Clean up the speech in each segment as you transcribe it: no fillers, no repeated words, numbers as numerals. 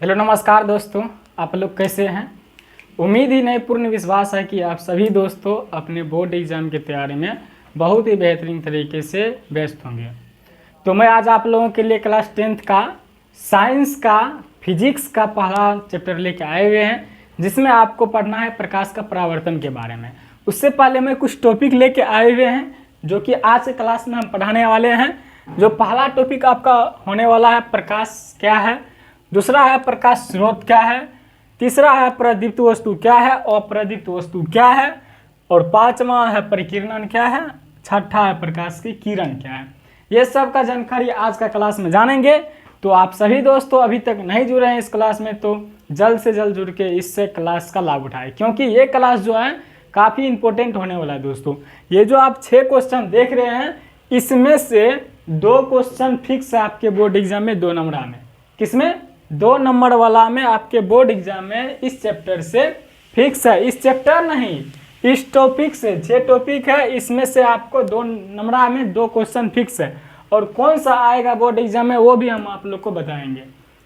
Hello नमस्कार दोस्तों, आप लोग कैसे हैं। उम्मीद ही नहीं पूर्ण विश्वास है कि आप सभी दोस्तों अपने बोर्ड एग्ज़ाम की तैयारी में बहुत ही बेहतरीन तरीके से व्यस्त होंगे। तो मैं आज आप लोगों के लिए क्लास 10th का साइंस का फिजिक्स का पहला चैप्टर लेके आए हुए हैं, जिसमें आपको पढ़ना है प्रकाश का परावर्तन के बारे में। उससे पहले मैं कुछ टॉपिक लेके आए हुए हैं जो कि आज के क्लास में हम पढ़ाने वाले हैं। जो पहला टॉपिक आपका होने वाला है प्रकाश क्या है, दूसरा है प्रकाश स्रोत क्या है, तीसरा है प्रदीप्त वस्तु क्या है, अप्रदीप्त वस्तु क्या है, और पांचवा है परिकिरणन क्या है, छठा है प्रकाश की किरण क्या है। ये सब का जानकारी आज का क्लास में जानेंगे। तो आप सभी दोस्तों अभी तक नहीं जुड़े हैं इस क्लास में तो जल्द से जल्द जुड़ के इससे क्लास का लाभ उठाएं, क्योंकि ये क्लास जो है काफ़ी इंपॉर्टेंट होने वाला है दोस्तों। ये जो आप 6 क्वेश्चन देख रहे हैं, इसमें से 2 क्वेश्चन फिक्स है आपके बोर्ड एग्जाम में 2 नंबर में। किसमें? 2 नंबर वाला में आपके बोर्ड एग्जाम में इस चैप्टर से फिक्स है। इस चैप्टर नहीं, इस टॉपिक से 6 टॉपिक है, इसमें से आपको 2 नंबर में 2 क्वेश्चन फिक्स है। और कौन सा आएगा बोर्ड एग्जाम में वो भी हम आप लोग को बताएंगे।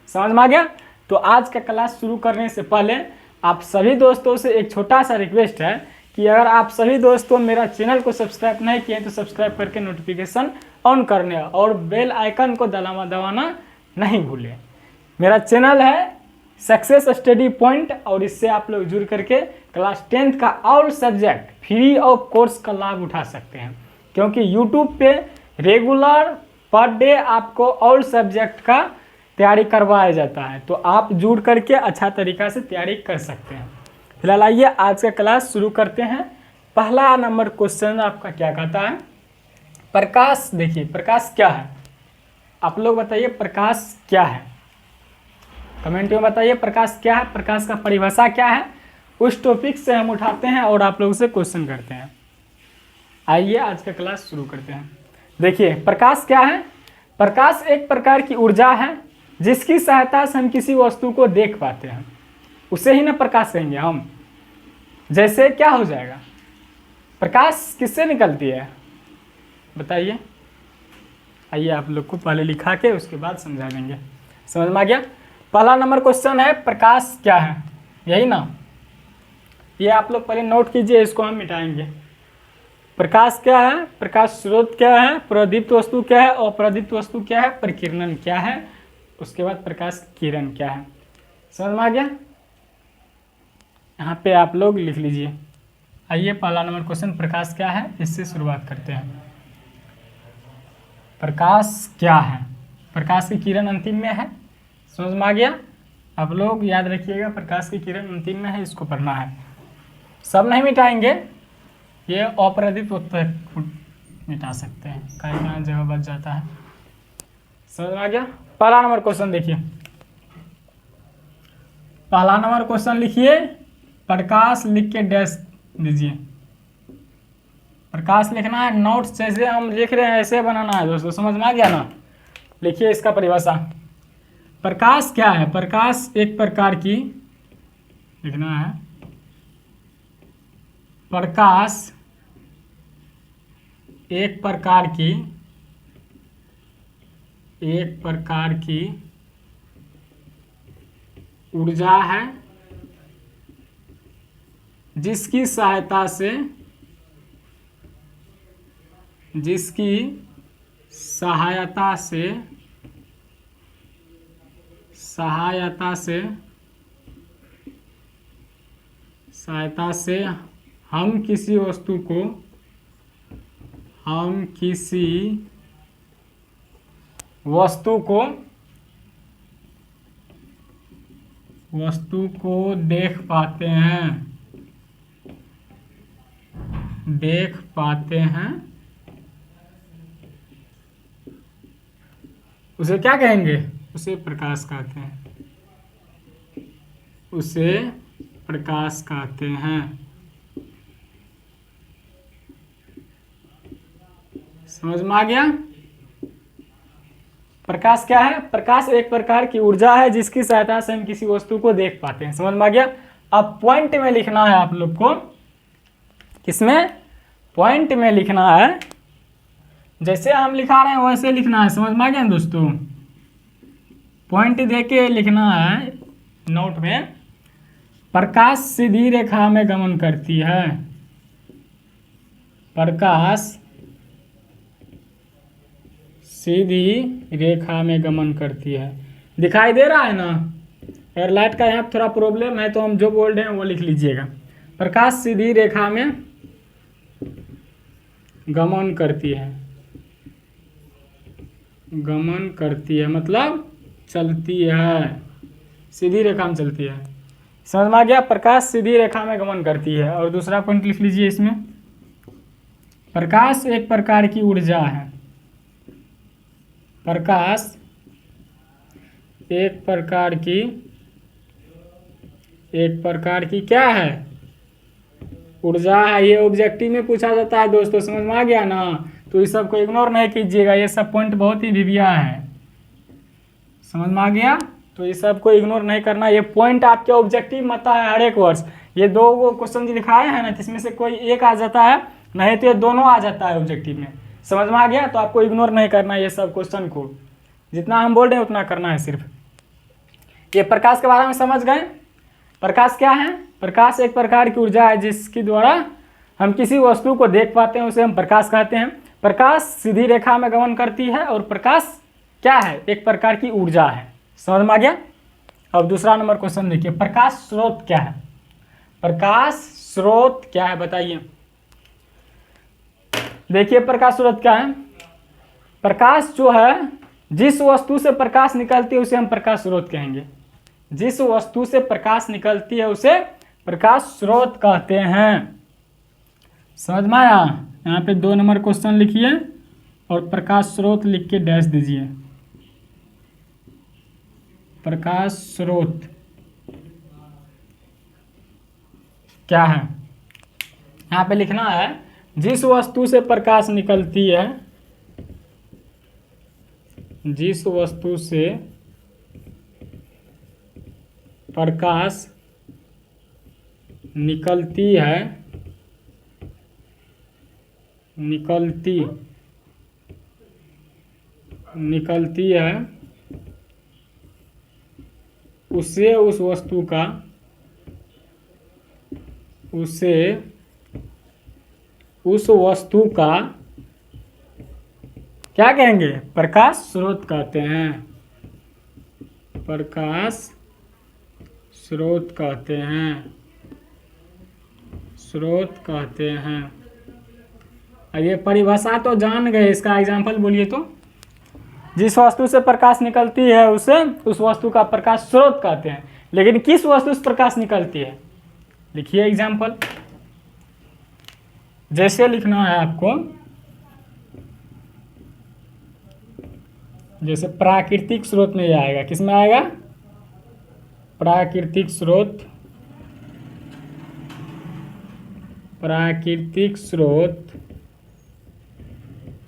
समझ में आ गया? तो आज का क्लास शुरू करने से पहले आप सभी दोस्तों से एक छोटा सा रिक्वेस्ट है कि अगर आप सभी दोस्तों मेरा चैनल को सब्सक्राइब नहीं किए तो सब्सक्राइब करके नोटिफिकेशन ऑन करने और बेल आइकन को दबाना नहीं भूलें। मेरा चैनल है सक्सेस स्टडी पॉइंट और इससे आप लोग जुड़ करके क्लास 10th का all subject free of course का लाभ उठा सकते हैं, क्योंकि यूट्यूब पे रेगुलर पर डे आपको ऑल सब्जेक्ट का तैयारी करवाया जाता है। तो आप जुड़ करके अच्छा तरीका से तैयारी कर सकते हैं। फिलहाल आइए आज का क्लास शुरू करते हैं। पहला नंबर क्वेश्चन आपका क्या कहता है? प्रकाश। देखिए प्रकाश क्या है, आप लोग बताइए प्रकाश क्या है, कमेंट में बताइए प्रकाश क्या है, प्रकाश का परिभाषा क्या है। उस टॉपिक से हम उठाते हैं और आप लोगों से क्वेश्चन करते हैं। आइए आज का क्लास शुरू करते हैं। देखिए प्रकाश क्या है। प्रकाश एक प्रकार की ऊर्जा है जिसकी सहायता से हम किसी वस्तु को देख पाते हैं, उसे ही ना प्रकाश कहेंगे हम। जैसे क्या हो जाएगा, प्रकाश किससे निकलती है बताइए। आइए आप लोग को पहले लिखा के उसके बाद समझा देंगे। समझ में आ गया? पहला नंबर क्वेश्चन है प्रकाश क्या है, यही ना। ये आप लोग पहले नोट कीजिए, इसको हम मिटाएंगे। प्रकाश क्या है, प्रकाश स्रोत क्या है, प्रदीप्त वस्तु क्या है, अप्रदीप्त वस्तु क्या है, परिकिरणन क्या है, उसके बाद प्रकाश किरण क्या है। समझ में आ गया? यहाँ पे आप लोग लिख लीजिए। आइए पहला नंबर क्वेश्चन प्रकाश क्या है, इससे शुरुआत करते हैं। प्रकाश क्या है, प्रकाश की किरण अंतिम में है। समझ में आ गया? आप लोग याद रखिएगा प्रकाश की किरण अंतिम में है, इसको पढ़ना है। सब नहीं मिटाएंगे, ये अप्रदीप्त तक मिटा सकते हैं, कहीं जगह बच जाता है। समझ में आ गया? पहला नंबर क्वेश्चन देखिए, पहला नंबर क्वेश्चन लिखिए, प्रकाश लिख के डैश दीजिए। प्रकाश लिखना है, नोट्स जैसे हम लिख रहे हैं ऐसे बनाना है दोस्तों। समझ में आ गया ना? लिखिए इसका परिभाषा। प्रकाश क्या है, प्रकाश एक प्रकार की, लिखना है प्रकाश एक प्रकार की ऊर्जा है जिसकी सहायता से हम किसी वस्तु को देख पाते हैं, उसे क्या कहेंगे? उसे प्रकाश कहते हैं। समझ में आ गया? प्रकाश क्या है? प्रकाश एक प्रकार की ऊर्जा है जिसकी सहायता से हम किसी वस्तु को देख पाते हैं। समझ में आ गया? अब पॉइंट में लिखना है आप लोग को। किसमें? पॉइंट में लिखना है, जैसे हम लिखा रहे हैं वैसे लिखना है। समझ में आ गया दोस्तों? पॉइंट देके लिखना है, नोट में, प्रकाश सीधी रेखा में गमन करती है। प्रकाश सीधी रेखा में गमन करती है। दिखाई दे रहा है ना? अगर लाइट का यहाँ थोड़ा प्रॉब्लम है तो हम जो बोल रहे हैं वो लिख लीजिएगा। प्रकाश सीधी रेखा में गमन करती है। गमन करती है मतलब चलती है, सीधी रेखा में चलती है। समझ में आ गया? प्रकाश सीधी रेखा में गमन करती है। और दूसरा पॉइंट लिख लीजिए इसमें, प्रकाश एक प्रकार की ऊर्जा है। प्रकाश एक प्रकार की क्या है? ऊर्जा है। ये ऑब्जेक्टिव में पूछा जाता है दोस्तों, समझ में आ गया ना? तो इस सब को इग्नोर नहीं कीजिएगा, ये सब पॉइंट बहुत ही भिविया है। समझ में आ गया? तो इस सब को इग्नोर नहीं करना, ये पॉइंट आपके ऑब्जेक्टिव में आता है हर एक वर्ष। ये दो वो क्वेश्चन जो दिखाए हैं ना, जिसमें से कोई एक आ जाता है, नहीं तो ये दोनों आ जाता है ऑब्जेक्टिव में। समझ में आ गया? तो आपको इग्नोर नहीं करना ये सब क्वेश्चन को, जितना हम बोल रहे हैं उतना करना है सिर्फ। ये प्रकाश के बारे में समझ गए? प्रकाश क्या है? प्रकाश एक प्रकार की ऊर्जा है जिसके द्वारा हम किसी वस्तु को देख पाते हैं, उसे हम प्रकाश कहते हैं। प्रकाश सीधी रेखा में गमन करती है और प्रकाश क्या है? एक प्रकार की ऊर्जा है। समझ में आ गया? अब दूसरा नंबर क्वेश्चन देखिए, प्रकाश स्रोत क्या है? प्रकाश स्रोत क्या है बताइए? देखिए प्रकाश स्रोत क्या है? प्रकाश जो है, जिस वस्तु से प्रकाश निकलती है उसे हम प्रकाश स्रोत कहेंगे। जिस वस्तु से प्रकाश निकलती है उसे प्रकाश स्रोत कहते हैं। समझ में आया? यहाँ पे 2 नंबर क्वेश्चन लिखिए और प्रकाश स्रोत लिख के डैश दीजिए। प्रकाश स्रोत क्या है? यहाँ पे लिखना है, जिस वस्तु से प्रकाश निकलती है, जिस वस्तु से प्रकाश निकलती है, निकलती है, उसे उस वस्तु का, उसे उस वस्तु का क्या कहेंगे? प्रकाश स्रोत कहते हैं। प्रकाश स्रोत कहते हैं, स्रोत कहते हैं। ये परिभाषा तो जान गए, इसका एग्जाम्पल बोलिए तो। जिस वस्तु से प्रकाश निकलती है उसे उस वस्तु का प्रकाश स्रोत कहते हैं, लेकिन किस वस्तु से प्रकाश निकलती है? लिखिए एग्जाम्पल। जैसे लिखना है आपको, जैसे प्राकृतिक स्रोत में ये आएगा, किस में आएगा? प्राकृतिक स्रोत। प्राकृतिक स्रोत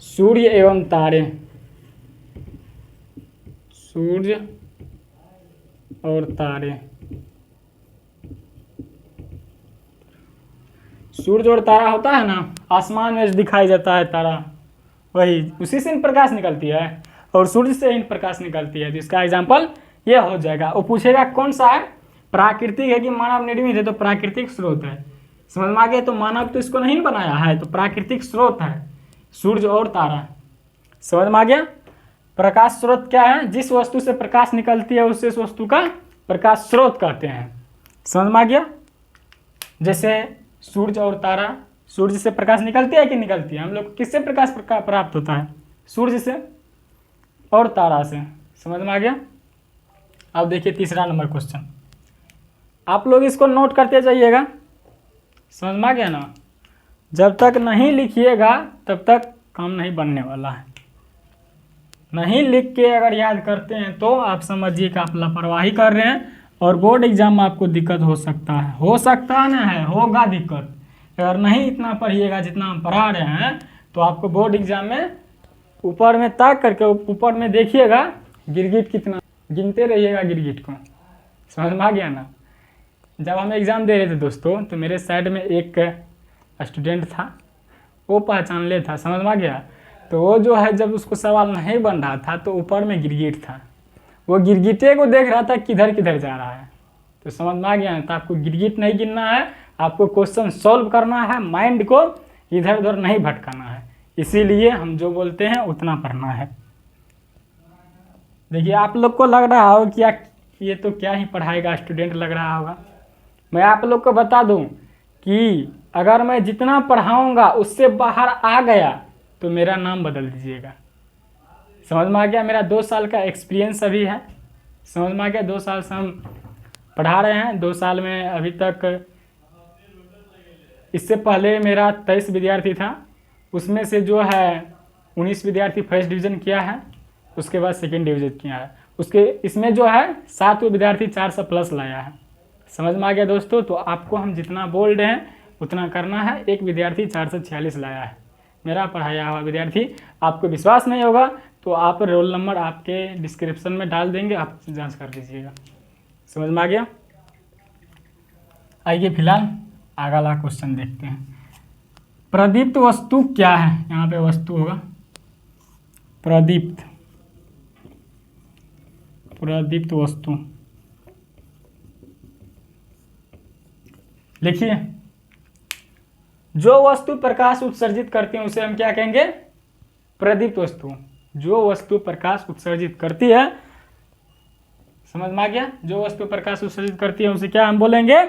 सूर्य एवं तारे, सूर्य और तारे। सूर्य और तारा होता है ना, आसमान में दिखाई जाता है तारा, वही उसी से प्रकाश निकलती है और सूर्य से ही प्रकाश निकलती है। तो इसका एग्जाम्पल ये हो जाएगा। वो पूछेगा कौन सा है? प्राकृतिक है कि मानव निर्मित है, तो प्राकृतिक स्रोत है। समझ में आ गया? तो मानव तो इसको नहीं बनाया है, तो प्राकृतिक स्रोत है सूर्य और तारा। समझ में आ गया? प्रकाश स्रोत क्या है? जिस वस्तु से प्रकाश निकलती है उसे उस वस्तु का प्रकाश स्रोत कहते हैं। समझ में आ गया? जैसे सूर्य और तारा, सूर्य से प्रकाश निकलती है कि निकलती है? हम लोग किससे प्रकाश प्राप्त होता है? सूर्य से और तारा से। समझ में आ गया? अब देखिए तीसरा नंबर क्वेश्चन, आप लोग इसको नोट करते जाइएगा। समझ में आ गया ना? जब तक नहीं लिखिएगा तब तक काम नहीं बनने वाला है। नहीं लिख के अगर याद करते हैं तो आप समझिए कि आप लापरवाही कर रहे हैं और बोर्ड एग्जाम में आपको दिक्कत हो सकता है। हो सकता ना है, होगा दिक्कत। अगर नहीं इतना पढ़िएगा जितना हम पढ़ा रहे हैं तो आपको बोर्ड एग्जाम में ऊपर में ताक करके ऊपर में देखिएगा गिरगिट कितना, गिनते रहिएगा गिरगिट को। समझ में आ गया ना? जब हम एग्ज़ाम दे रहे थे दोस्तों तो मेरे साइड में एक स्टूडेंट था, वो पहचान ले था। समझ में आ गया? तो वो जो है जब उसको सवाल नहीं बन रहा था तो ऊपर में गिरगिट था, वो गिरगिटे को देख रहा था किधर किधर जा रहा है। तो समझ में आ गया ना। तो आपको गिरगिट नहीं गिनना है, आपको क्वेश्चन सॉल्व करना है, माइंड को इधर उधर नहीं भटकाना है। इसीलिए हम जो बोलते हैं उतना पढ़ना है। देखिए आप लोग को लग रहा हो कि ये तो क्या ही पढ़ाएगा स्टूडेंट लग रहा होगा। मैं आप लोग को बता दूं कि अगर मैं जितना पढ़ाऊंगा उससे बाहर आ गया तो मेरा नाम बदल दीजिएगा। समझ में आ गया। मेरा 2 साल का एक्सपीरियंस अभी है, समझ में आ गया। 2 साल से हम पढ़ा रहे हैं। 2 साल में अभी तक, इससे पहले मेरा 23 विद्यार्थी था, उसमें से जो है 19 विद्यार्थी फर्स्ट डिवीज़न किया है, उसके बाद सेकंड डिवीज़न किया है। उसके इसमें जो है 7 विद्यार्थी 400+ लाया है। समझ में आ गया दोस्तों। तो आपको हम जितना बोल रहे हैं उतना करना है। एक विद्यार्थी 446 लाया है मेरा पढ़ाया हुआ विद्यार्थी। आपको विश्वास नहीं होगा तो आप रोल नंबर आपके डिस्क्रिप्शन में डाल देंगे, आप जांच कर लीजिएगा। समझ में आ गया। आइए फिलहाल अगला क्वेश्चन देखते हैं। प्रदीप्त वस्तु क्या है? यहाँ पे वस्तु होगा प्रदीप्त वस्तु। लिखिए, जो वस्तु प्रकाश उत्सर्जित करती है उसे हम क्या कहेंगे? प्रदीप्त वस्तु। जो वस्तु प्रकाश उत्सर्जित करती है, समझ में आ गया। जो वस्तु प्रकाश उत्सर्जित करती है उसे क्या हम बोलेंगे?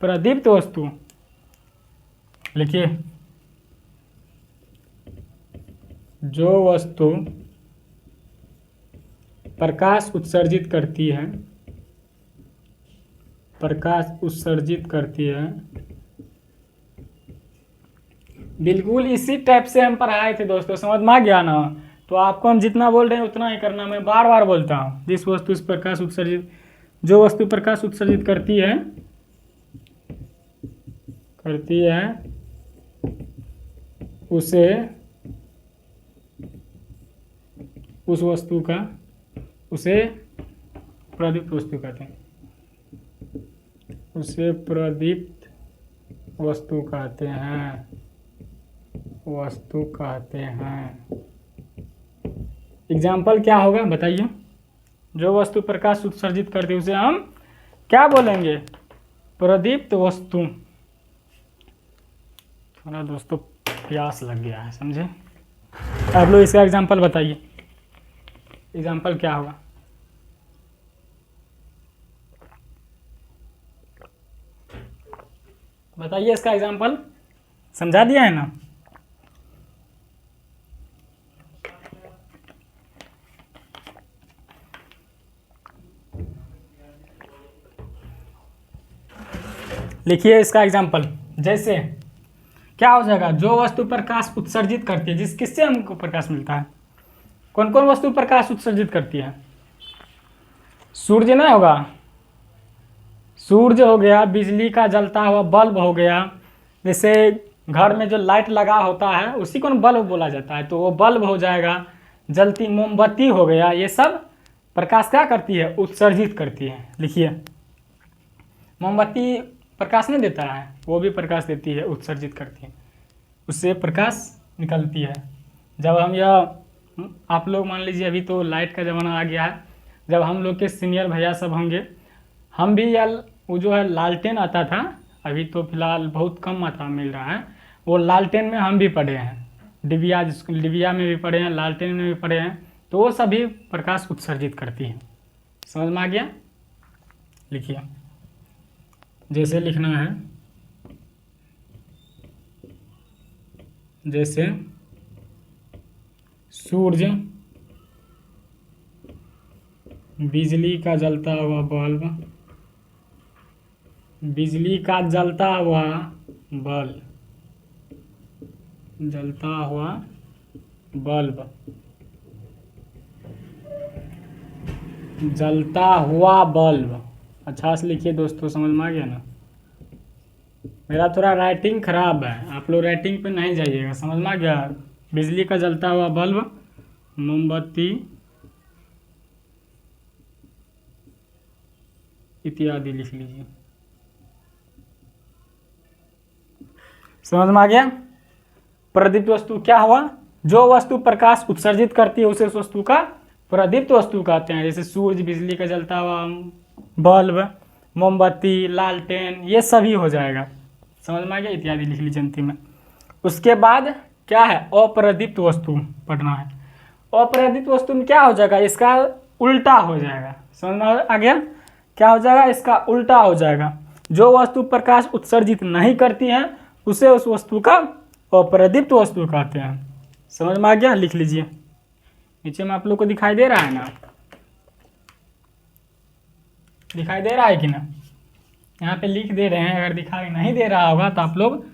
प्रदीप्त वस्तु। लिखिए, जो वस्तु प्रकाश उत्सर्जित करती है, बिल्कुल इसी टाइप से हम पढ़ाए थे दोस्तों। समझ में आ गया ना। तो आपको हम जितना बोल रहे हैं उतना ही करना। मैं बार बार बोलता हूँ, जिस वस्तु प्रकाश उत्सर्जित, जो वस्तु प्रकाश उत्सर्जित करती है उसे, उस वस्तु का, उसे प्रदीप्त वस्तु कहते हैं। उसे प्रदीप्त वस्तु कहते हैं, एग्जाम्पल क्या होगा बताइए? जो वस्तु प्रकाश उत्सर्जित करती है उसे हम क्या बोलेंगे? प्रदीप्त वस्तु। थोड़ा दोस्तों प्यास लग गया है, समझे। आप लोग इसका एग्जाम्पल बताइए, एग्जाम्पल क्या होगा? बताइए इसका एग्जाम्पल। समझा दिया है ना? लिखिए इसका एग्जाम्पल। जैसे क्या हो जाएगा? जो वस्तु प्रकाश उत्सर्जित करती है, किससे हमको प्रकाश मिलता है? कौन कौन वस्तु प्रकाश उत्सर्जित करती है? सूर्य ना होगा, सूर्य हो गया, बिजली का जलता हुआ बल्ब हो गया। जैसे घर में जो लाइट लगा होता है उसी को बल्ब बोला जाता है, तो वो बल्ब हो जाएगा। जलती मोमबत्ती हो गया। ये सब प्रकाश क्या करती है? उत्सर्जित करती है। लिखिए, मोमबत्ती प्रकाश नहीं देता है, वो भी प्रकाश देती है, उत्सर्जित करती है, उससे प्रकाश निकलती है। जब हम यह, आप लोग मान लीजिए अभी तो लाइट का ज़माना आ गया है, जब हम लोग के सीनियर भैया सब होंगे, हम भी यार वो जो है लालटेन आता था, अभी तो फिलहाल बहुत कम मात्रा में मिल रहा है, वो लालटेन में हम भी पढ़े हैं। डिबिया में भी पढ़े हैं, लालटेन में भी पढ़े हैं। तो वो सभी प्रकाश उत्सर्जित करती है। समझ में आ गया। लिखिए, जैसे लिखना है, जैसे सूर्य, बिजली का जलता हुआ बल्ब, बिजली का जलता हुआ बल्ब, जलता हुआ बल्ब, जलता हुआ बल्ब। अच्छा से लिखिए दोस्तों, समझ में आ गया ना। मेरा थोड़ा राइटिंग खराब है, आप लोग राइटिंग पे नहीं जाइएगा। समझ में आ गया। बिजली का जलता हुआ बल्ब, मोमबत्ती इत्यादि लिख लीजिए। समझ में आ गया। प्रदीप्त वस्तु क्या हुआ? जो वस्तु प्रकाश उत्सर्जित करती है उसे उस वस्तु का प्रदीप्त वस्तु कहते हैं। जैसे सूर्य, बिजली का जलता हुआ बल्ब, मोमबत्ती, लालटेन, ये सभी हो जाएगा। समझ में आ गया, इत्यादि लिख लीजिए अंतिम में। उसके बाद क्या है, अप्रदीप्त वस्तु पढ़ना है। अप्रदीप्त वस्तु में क्या हो जाएगा, इसका उल्टा हो जाएगा। समझ में आ गया, क्या हो जाएगा, इसका उल्टा हो जाएगा। जो वस्तु प्रकाश उत्सर्जित नहीं करती है उसे उस वस्तु का अप्रदीप्त वस्तु कहते हैं। समझ में आ गया, लिख लीजिए। नीचे में आप लोग को दिखाई दे रहा है ना, दिखाई दे रहा है कि ना, यहाँ पे लिख दे रहे हैं। अगर दिखाई नहीं दे रहा होगा तो आप लोग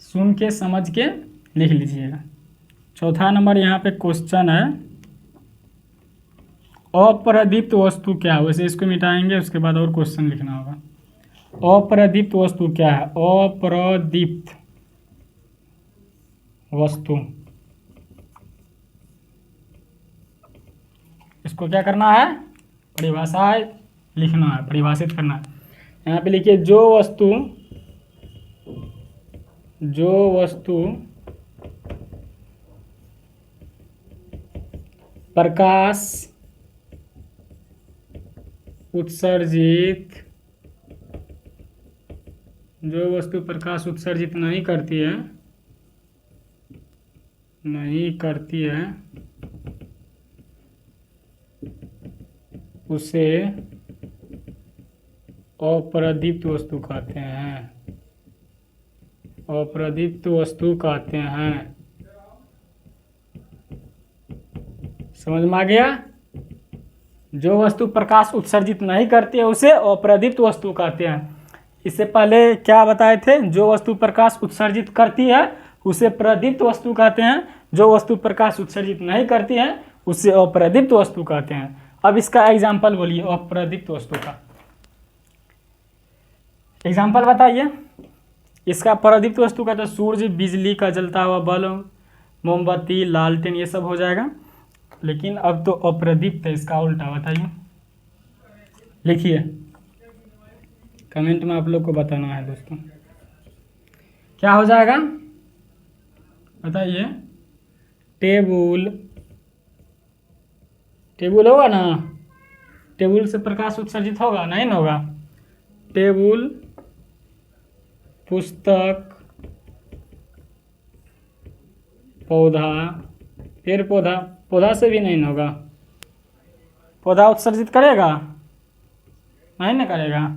सुन के समझ के लिख लीजिएगा। चौथा नंबर यहाँ पे क्वेश्चन है, अप्रदीप्त वस्तु क्या है। वैसे इसको मिटाएंगे, उसके बाद और क्वेश्चन लिखना होगा। अप्रदीप्त वस्तु क्या है, अप्रदीप्त वस्तु, इसको क्या करना है, परिभाषा लिखना है, परिभाषित करना है। यहाँ पे लिखिए, जो वस्तु प्रकाश उत्सर्जित, जो वस्तु प्रकाश उत्सर्जित नहीं करती है उसे अप्रदीप्त वस्तु कहते हैं। अप्रदीप्त वस्तु कहते हैं। समझ में आ गया, जो वस्तु प्रकाश उत्सर्जित नहीं करती है उसे अप्रदीप्त वस्तु कहते हैं। इससे पहले क्या बताए थे, जो वस्तु प्रकाश उत्सर्जित करती है उसे प्रदीप्त वस्तु कहते हैं, जो वस्तु प्रकाश उत्सर्जित नहीं करती है उसे अप्रदीप्त वस्तु कहते हैं। अब इसका एग्जाम्पल बोलिए, अप्रदीप्त वस्तु का एग्जाम्पल बताइए। इसका प्रदीप्त वस्तु का तो सूर्य, बिजली का जलता हुआ बल्ब, मोमबत्ती, लालटेन, ये सब हो जाएगा। लेकिन अब तो अप्रदीप्त है, इसका उल्टा बताइए, लिखिए। कमेंट में आप लोग को बताना है दोस्तों, क्या हो जाएगा बताइए। टेबुल होगा ना, टेबुल से प्रकाश उत्सर्जित होगा, नहीं ना होगा। टेबुल, पुस्तक, पौधा, पेड़ पौधा, पौधा से भी नहीं होगा। पौधा उत्सर्जित करेगा, नहीं ना करेगा।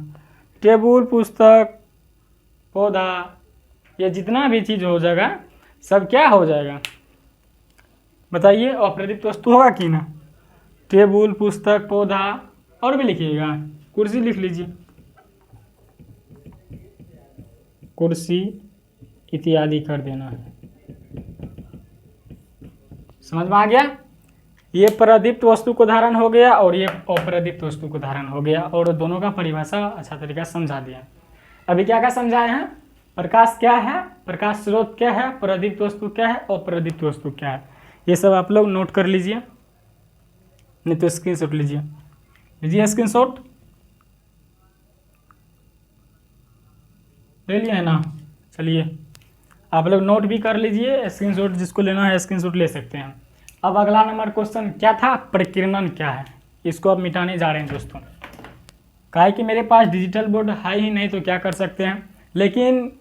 टेबुल, पुस्तक, पौधा, ये जितना भी चीज़ हो जाएगा सब क्या हो जाएगा बताइए, अप्रदीप्त वस्तु होगा कि ना। टेबुल, पुस्तक, पौधा, और भी लिखिएगा, कुर्सी लिख लीजिए, कुर्सी इत्यादि कर देना है। समझ में आ गया, ये प्रदीप्त वस्तु को धारण हो गया और ये अप्रदीप्त वस्तु को धारण हो गया, और दोनों का परिभाषा अच्छा तरीका समझा दिया। अभी क्या क्या समझाए हैं, प्रकाश क्या है, प्रकाश स्रोत क्या है, प्रदीप्त वस्तु क्या है, अप्रदीप्त वस्तु क्या है, ये सब आप लोग नोट कर लीजिए, नहीं तो स्क्रीनशॉट लीजिए स्क्रीनशॉट ले लिया है ना। चलिए आप लोग नोट भी कर लीजिए, स्क्रीनशॉट जिसको लेना है स्क्रीनशॉट ले सकते हैं। अब अगला नंबर क्वेश्चन क्या था, प्रकीर्णन क्या है, इसको अब मिटाने जा रहे हैं दोस्तों। कहा कि मेरे पास डिजिटल बोर्ड है ही नहीं तो क्या कर सकते हैं, लेकिन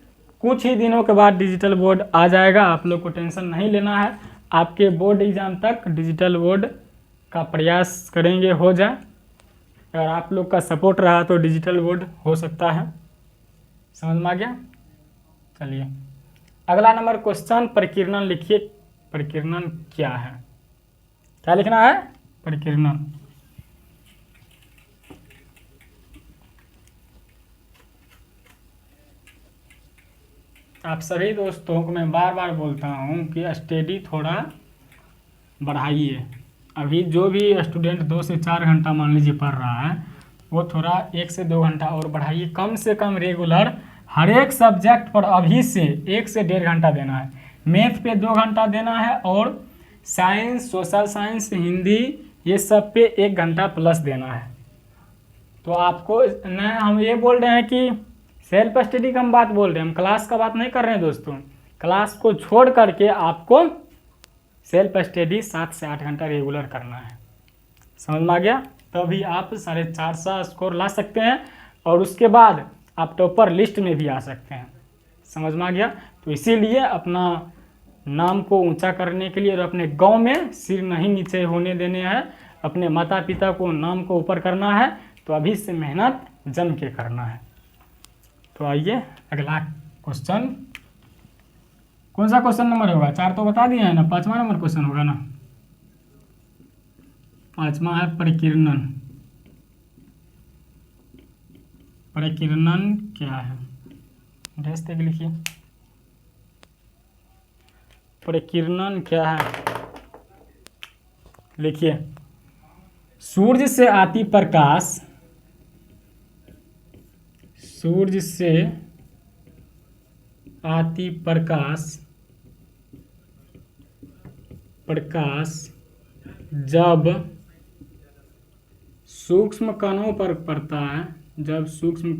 कुछ ही दिनों के बाद डिजिटल बोर्ड आ जाएगा, आप लोग को टेंशन नहीं लेना है। आपके बोर्ड एग्जाम तक डिजिटल बोर्ड का प्रयास करेंगे हो जाए, अगर आप लोग का सपोर्ट रहा तो डिजिटल बोर्ड हो सकता है। समझ में आ गया। चलिए अगला नंबर क्वेश्चन, प्रकीर्णन लिखिए। प्रकीर्णन क्या है, क्या लिखना है, प्रकीर्णन। आप सभी दोस्तों को मैं बार बार बोलता हूँ कि स्टडी थोड़ा बढ़ाइए। अभी जो भी स्टूडेंट 2 से 4 घंटा मान लीजिए पढ़ रहा है, वो थोड़ा 1 से 2 घंटा और बढ़ाइए, कम से कम रेगुलर हर एक सब्जेक्ट पर अभी से 1 से 1.5 घंटा देना है। मैथ पे 2 घंटा देना है, और साइंस, सोशल साइंस, हिंदी, ये सब पे 1 घंटा प्लस देना है। तो आपको न, हम ये बोल रहे हैं कि सेल्फ स्टडी का हम बात बोल रहे हैं, हम क्लास का बात नहीं कर रहे हैं दोस्तों। क्लास को छोड़ करके आपको सेल्फ स्टडी 7 से 8 घंटा रेगुलर करना है। समझ में आ गया, तभी आप 450 स्कोर ला सकते हैं। और उसके बाद आप टॉपर लिस्ट में भी आ सकते हैं। समझ में आ गया? तो इसीलिए अपना नाम को ऊंचा करने के लिए और अपने गांव में सिर नहीं नीचे होने देने हैं, अपने माता पिता को नाम को ऊपर करना है, तो अभी से मेहनत जम के करना है। तो आइए अगला क्वेश्चन, कौन सा क्वेश्चन नंबर होगा? 4 तो बता दिए हैं ना, 5वां नंबर क्वेश्चन होगा ना। 5वां है परिकीर्णन। परिकीर्णन क्या है? ढेस तक लिखिए, परिकीर्णन क्या है? लिखिए, सूर्य से आती प्रकाश, सूर्य से आती प्रकाश, प्रकाश जब सूक्ष्म कणों पर पड़ता है, जब सूक्ष्म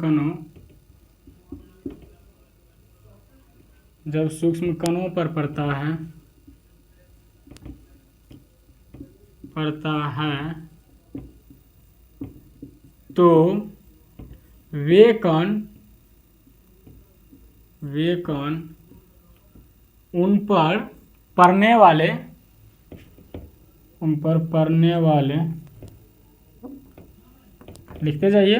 कणों पर पड़ता है तो वे कण उन पर पड़ने वाले लिखते जाइए,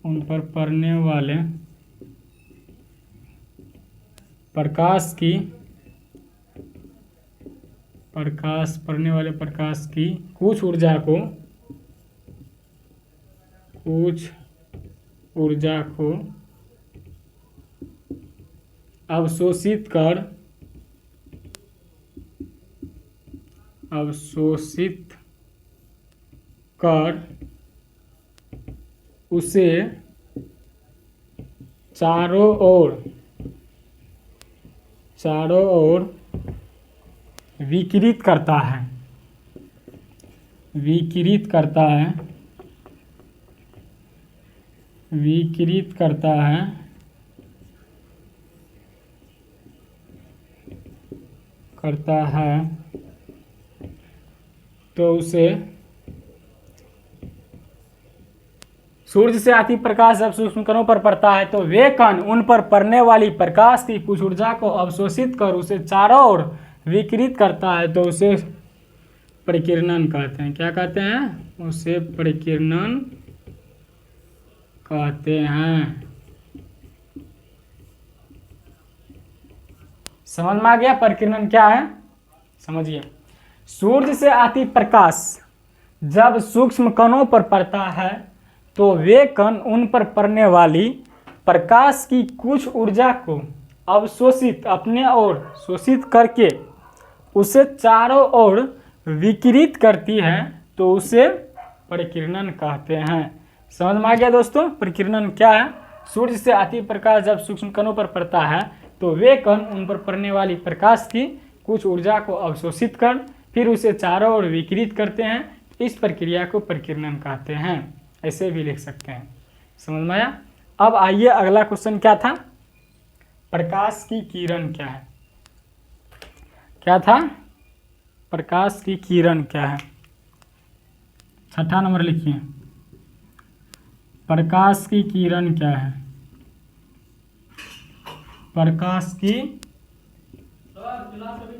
उन पर पड़ने वाले प्रकाश की कुछ ऊर्जा को अवशोषित कर उसे चारों ओर विकिरित करता है, तो उसे सूर्य से आती प्रकाश जब सूक्ष्म कणों पर पड़ता है तो वे कण उन पर पड़ने वाली प्रकाश की कुछ ऊर्जा को अवशोषित कर उसे चारों ओर विकिरित करता है, तो उसे परिकीर्णन कहते हैं। क्या कहते हैं? उसे परिकीर्णन कहते हैं। समझ में आ गया परिकीर्णन क्या है? समझिए, सूर्य से आती प्रकाश जब सूक्ष्म कणों पर पड़ता है तो वे कण उन पर पड़ने वाली प्रकाश की कुछ ऊर्जा को अवशोषित अपने ओर शोषित करके उसे चारों ओर विकिरित करती है, तो उसे परिकीर्णन कहते हैं। समझ में आ गया दोस्तों परिकीर्णन क्या है? सूर्य से आती प्रकाश जब सूक्ष्म कणों पर पड़ता है तो वे कण उन पर पड़ने वाली प्रकाश की कुछ ऊर्जा को अवशोषित कर फिर उसे चारों ओर विकिरित करते हैं। इस प्रक्रिया को परिकीर्णन कहते हैं। ऐसे भी लिख सकते हैं। समझ में आया? अब आइए अगला क्वेश्चन क्या था? प्रकाश की किरण क्या है? क्या था? प्रकाश की किरण क्या है? 6ठा नंबर लिखिए, प्रकाश की किरण क्या है? प्रकाश की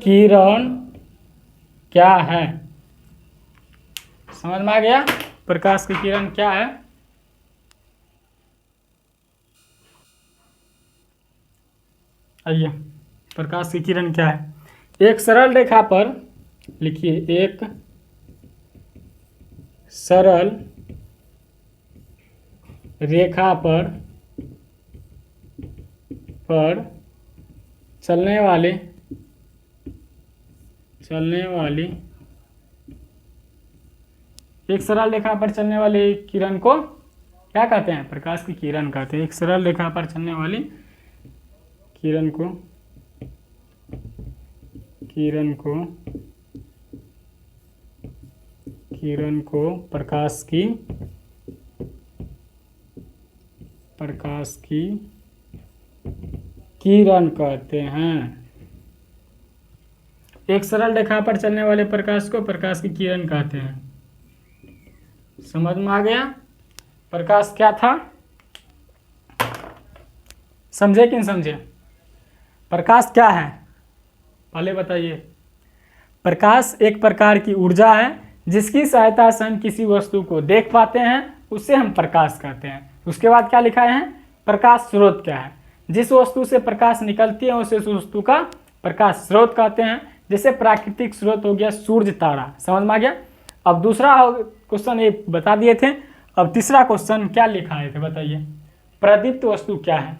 किरण क्या है? समझ में आ गया? प्रकाश की किरण क्या है? आइए, प्रकाश की किरण क्या है? एक सरल रेखा पर लिखिए, एक सरल रेखा पर चलने वाली एक सरल रेखा पर चलने वाली किरण को क्या कहते हैं? प्रकाश की किरण कहते हैं। एक सरल रेखा पर चलने वाली किरण को प्रकाश की किरण कहते हैं। एक सरल रेखा पर चलने वाले प्रकाश को प्रकाश की किरण कहते हैं। समझ में आ गया? प्रकाश क्या था, समझे कि नहीं समझे? प्रकाश क्या है पहले बताइए। प्रकाश एक प्रकार की ऊर्जा है जिसकी सहायता से हम किसी वस्तु को देख पाते हैं, उसे हम प्रकाश कहते हैं। उसके बाद क्या लिखा है, प्रकाश स्रोत क्या है, जिस वस्तु से प्रकाश निकलती है उसे उस वस्तु का प्रकाश स्रोत कहते हैं। जैसे प्राकृतिक स्रोत हो गया सूरज, तारा, समझ में आ गया। अब दूसरा क्वेश्चन ये बता दिए थे, अब तीसरा क्वेश्चन क्या लिखाए थे बताइए। प्रदीप्त वस्तु क्या है,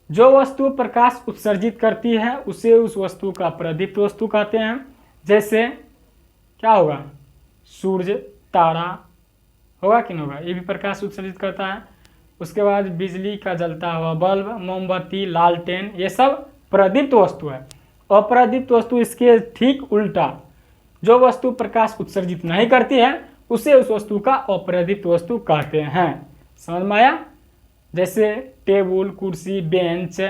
जो वस्तु प्रकाश उत्सर्जित करती है उसे उस वस्तु का प्रदीप्त वस्तु कहते हैं। जैसे क्या होगा, सूरज, तारा होगा कि नहीं होगा, ये भी प्रकाश उत्सर्जित करता है। उसके बाद बिजली का जलता हुआ बल्ब, मोमबत्ती, लालटेन, ये सब प्रदीप्त वस्तु है। अप्रदीप्त वस्तु इसके ठीक उल्टा, जो वस्तु प्रकाश उत्सर्जित नहीं करती है उसे उस वस्तु का अप्रदीप्त वस्तु कहते हैं। समझ में आया? जैसे टेबल, कुर्सी, बेंच,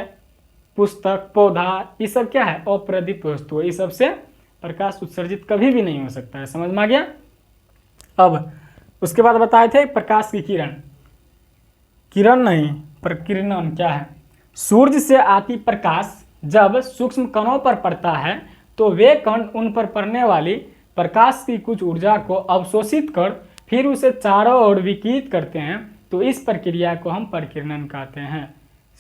पुस्तक, पौधा, ये सब क्या है, अप्रदीप्त वस्तु है। इस सब से प्रकाश उत्सर्जित कभी भी नहीं हो सकता है। समझ में आ गया? अब उसके बाद बताए थे प्रकाश की किरण, किरण नहीं प्रकिरणन क्या है, सूर्य से आती प्रकाश जब सूक्ष्म कणों पर पड़ता है तो वे कण उन पर पड़ने वाली प्रकाश की कुछ ऊर्जा को अवशोषित कर फिर उसे चारों ओर विकिरित करते हैं, तो इस प्रक्रिया को हम प्रकिरणन कहते हैं।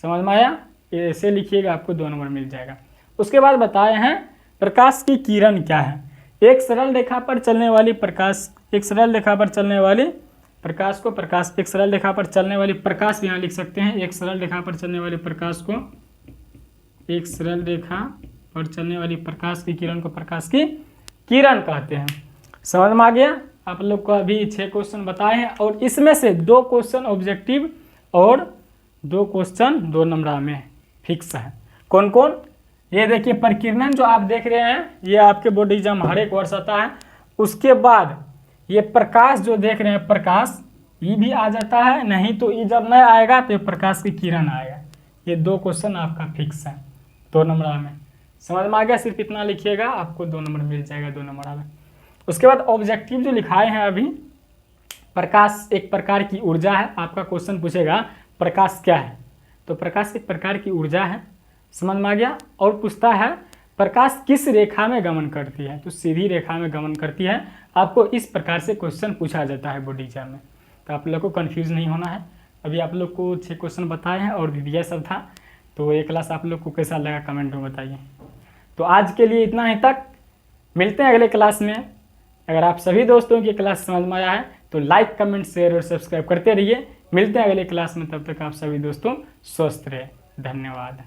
समझ में आया? ऐसे लिखिएगा, आपको 2 नंबर मिल जाएगा। उसके बाद बताए हैं प्रकाश की किरण क्या है। एक सरल रेखा पर चलने वाली प्रकाश, एक सरल रेखा पर चलने वाली प्रकाश को प्रकाश, एक सरल रेखा पर चलने वाली प्रकाश यहाँ लिख सकते हैं। एक सरल रेखा पर चलने वाली प्रकाश को, एक सरल रेखा पर चलने वाली प्रकाश की किरण को प्रकाश की किरण कहते हैं। समझ में आ गया? आप लोग को अभी 6 क्वेश्चन बताए हैं और इसमें से 2 क्वेश्चन ऑब्जेक्टिव और 2 क्वेश्चन 2 नंबर में फिक्स है। कौन कौन? ये देखिए प्रकिरणन जो आप देख रहे हैं ये आपके बोर्ड एग्जाम हर एक वर्ष आता है। उसके बाद ये प्रकाश जो देख रहे हैं प्रकाश, ये भी आ जाता है, नहीं तो ये जब नहीं आएगा तो ये प्रकाश की किरण आएगा। ये 2 क्वेश्चन आपका फिक्स है 2 नंबर में। समझ में आ गया? सिर्फ इतना लिखिएगा, आपको 2 नंबर मिल जाएगा 2 नंबर में। उसके बाद ऑब्जेक्टिव जो लिखाए हैं अभी, प्रकाश एक प्रकार की ऊर्जा है। आपका क्वेश्चन पूछेगा प्रकाश क्या है, तो प्रकाश एक प्रकार की ऊर्जा है। समझ में आ गया? और पूछता है प्रकाश किस रेखा में गमन करती है, तो सीधी रेखा में गमन करती है। आपको इस प्रकार से क्वेश्चन पूछा जाता है बोर्ड एग्जाम में, तो आप लोग को कन्फ्यूज़ नहीं होना है। अभी आप लोग को 6 क्वेश्चन बताए हैं और ये सब था। तो ये क्लास आप लोग को कैसा लगा कमेंट में बताइए। तो आज के लिए इतना ही तक, मिलते हैं अगले क्लास में। अगर आप सभी दोस्तों की क्लास समझ में आया है तो लाइक, कमेंट, शेयर और सब्सक्राइब करते रहिए। मिलते हैं अगले क्लास में, तब तक आप सभी दोस्तों स्वस्थ रहे। धन्यवाद।